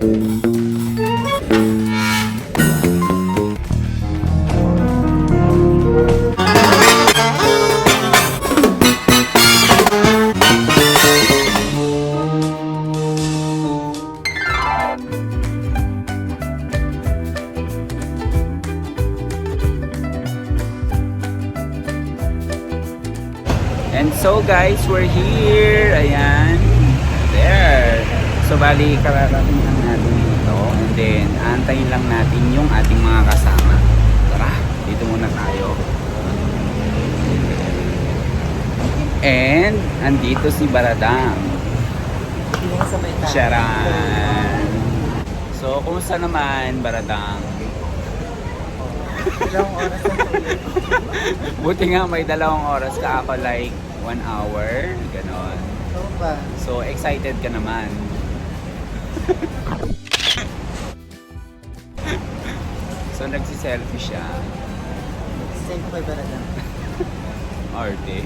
And so guys, we're here. Ayan. There. So bali, kararating lang natin dito. And then, antayin lang natin yung ating mga kasama. Tara, dito muna tayo. And, andito si Baradang. Sharan. So, kumusta naman, Baradang? Dalawang oras ang Buti nga may 2 oras ka, ako like 1 hour, ganon. So ba? So excited ka naman. So nagsiselfie siya. Same ko kay Baradang. Arte.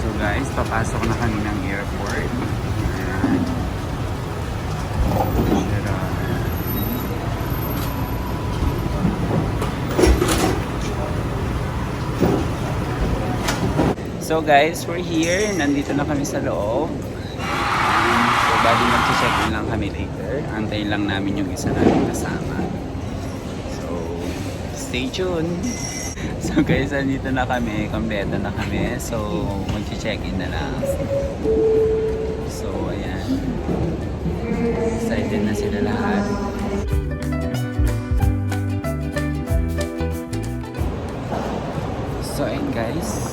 So guys, papasok na kami ng airport. Ayan. So guys, we're here. Nandito na kami sa loob. So bali mag-check-in lang kami later. Antayin lang namin yung isa namin kasama. So, stay tuned. So guys, nandito na kami. Kompleto na kami. So, mag-check-in na lang. So, ayan. Excited na sila lahat. So, ayun guys.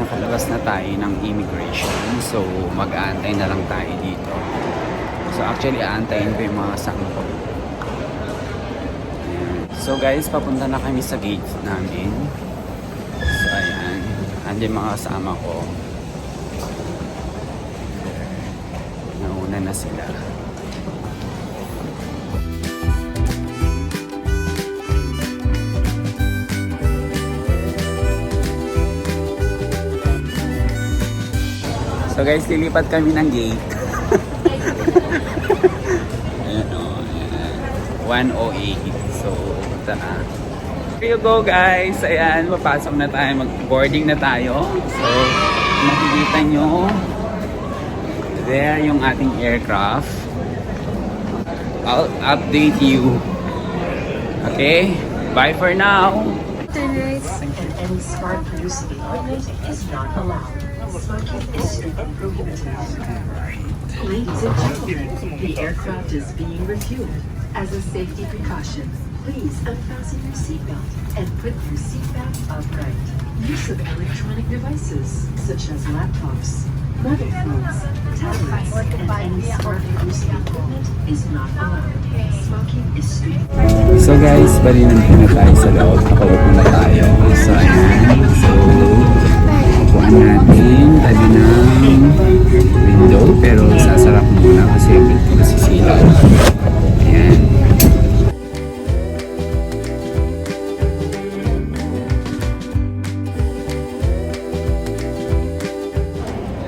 Nakalabas na tayo ng immigration. So, mag-aantay na lang tayo dito. So, actually, aantayin ko yung mga kasama ko. So, guys, papunta na kami sa gate namin. So, ayan. Andyan mga kasama ko. Nauna na sila. So guys, lilipat kami ng gate. Ayan o, ayan. 108. So, punta na. Here you go guys. Ayan, papasok na tayo. Mag-boarding na tayo. So, makikita nyo. There yung ating aircraft. I'll update you. Okay? Bye for now. Any smoke-producing equipment is not allowed. Smoking is strictly prohibited. Ladies and gentlemen, the aircraft is being refueled. As a safety precaution, please unfasten your seatbelt and put your seatbelt upright. Use of electronic devices such as laptops, mobile phones, tablets, and any smart-producing equipment is not allowed. Smoking is strictly. So guys, bali nandito na tayo sa loob. Nakaupo na tayo. So ayan. So, upuan natin. Tabi ng window. Pero sasarap muna kasi masisilaw. Ayan.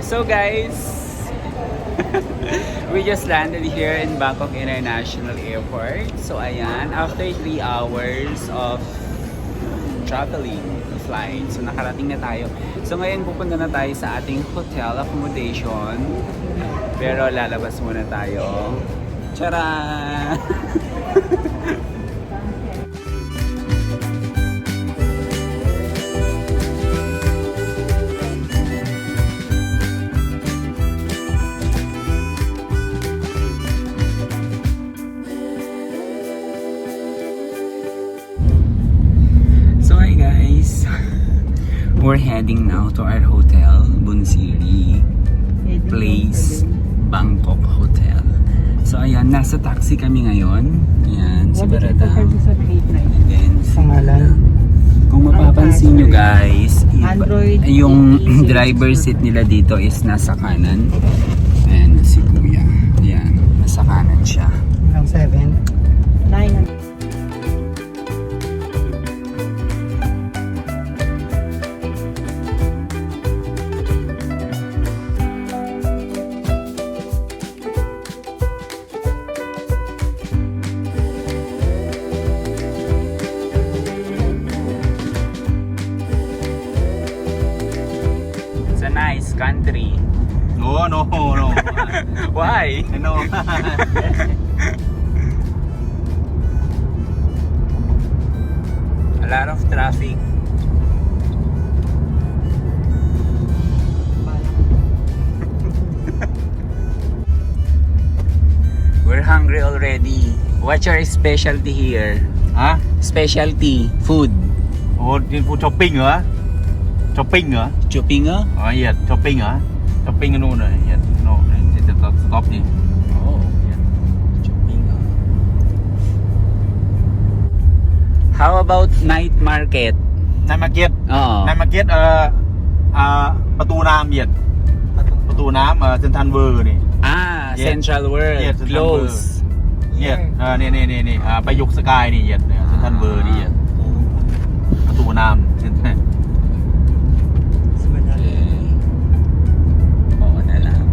So guys, we just landed here in Bangkok International Airport. So ayan, after 3 hours of traveling flight, so nakarating na tayo. So ngayon pupunta na tayo sa ating hotel accommodation. Pero lalabas muna tayo. Tara! We're heading now to our hotel, Bunsiri Place, Bangkok Hotel. So ayan, nasa taxi kami ngayon. Ayan, si Baradang. And then, kung mapapansin nyo guys, yung driver seat nila dito is nasa kanan. Ayan, si Kuya. Ayan, nasa kanan siya. 7, 9. nice country. No. Why? I know. A lot of traffic. We're hungry already. What's your specialty here? Hả? Specialty food. Ủa, đi phụ shopping hả? Shopping hả? Shopping ah? Yes, shopping hả? Shopping ano na? Yes, no. Stop đi. Oh, shopping ah. How about night market? Night market. Oh. Night market ประตูน้ำ Yes. ประตูน้ำเซ็นทรัลเวิร์นี่ Ah, Yes. Central World. Yes, Central Close. Yes. นี่ไปยกสกายนี่ Yes. เซ็นทรัลเวิร์นี่ Yes. ประตูน้ำเซ็นทรัล Okay. Oo na lang.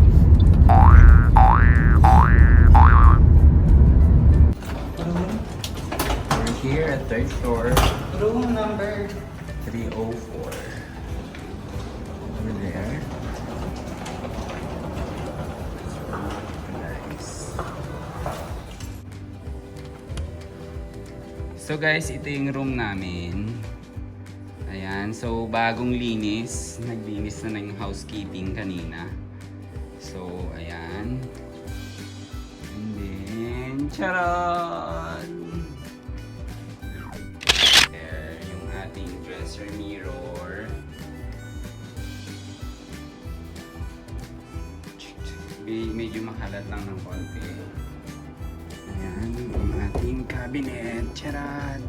We're here at third floor, Room number 304. Over there. Nice. So guys, ito yung room namin. Ayan, so bagong linis. Naglinis na ng housekeeping kanina. So, ayan. And then, charon! There, yung ating dresser mirror. Medyo makalat lang ng konti. Ayan, yung ating cabinet. Charan!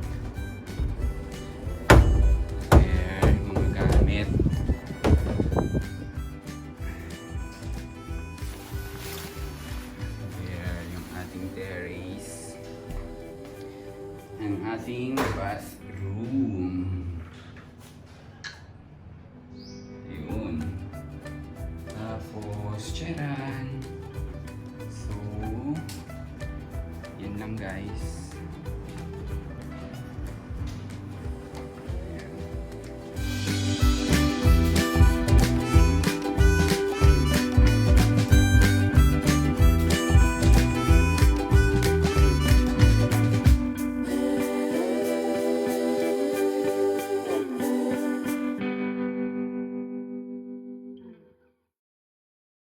Gamit. There, yung ating terrace. Ang ating bathroom. Yun. Tapos, charan. So, yun lang guys.